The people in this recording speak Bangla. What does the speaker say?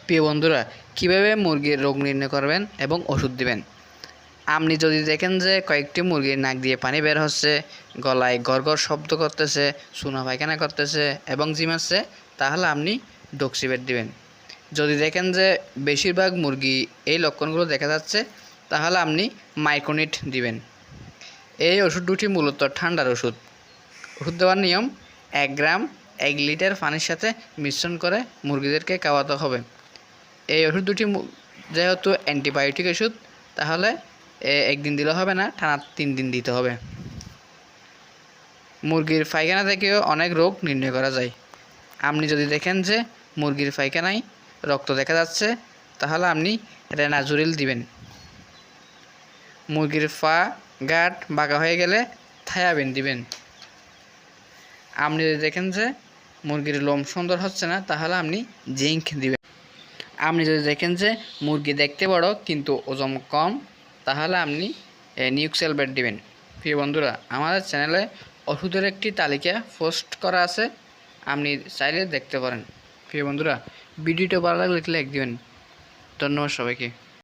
প্রিয় বন্ধুরা, কিভাবে মুরগির রোগ নির্ণয় করবেন এবং ওষুধ দিবেন। আপনি যদি দেখেন যে কয়েকটি মুরগির নাক দিয়ে পানি বের হচ্ছে, গলায় গড়গড় শব্দ করতেছে, চুনা পায়খানা করতেছে এবং ঝিমাচ্ছে, তাহলে আপনি ডক্সিবেট দিবেন। যদি দেখেন যে বেশিরভাগ মুরগি এই লক্ষণগুলো দেখা যাচ্ছে, তাহলে আপনি মাইক্রোনিট দিবেন। এই ওষুধ দুটি মূলত ঠান্ডার ওষুধ। ওষুধ দেওয়ার নিয়ম: 1 গ্রাম 1 লিটার পানির সাথে মিশ্রণ করে মুরগিদেরকে খাওয়াতে হবে। এই ওষুধ দুটি যেহেতু অ্যান্টিবায়োটিক ওষুধ, তাহলে একদিন দিলে হবে না, টানা 3 দিন দিতে হবে। মুরগির পায়খানা থেকেও অনেক রোগ নির্ণয় করা যায়। আপনি যদি দেখেন যে মুরগির পায়খানায় রক্ত দেখা যাচ্ছে, তাহলে আপনি রেনাজুরিল দিবেন। মুরগির পা গাঁট বাঁকা হয়ে গেলে থায়াবিন দিবেন। আপনি যদি দেখেন যে মুরগির লোম সুন্দর হচ্ছে না, তাহলে আপনি জিঙ্ক দিবেন। আপনি যদি দেখেন যে মুরগি দেখতে বড় কিন্তু ওজন কম, তাহলে আপনি নিউক্সেলবেট দিবেন। প্রিয় বন্ধুরা, আমাদের চ্যানেলে ওষুধের একটি তালিকা পোস্ট করা আছে, আপনি চাইলে দেখতে পারেন। প্রিয় বন্ধুরা, ভিডিওটা ভালো লাগলে লাইক দিবেন। ধন্যবাদ সবাইকে।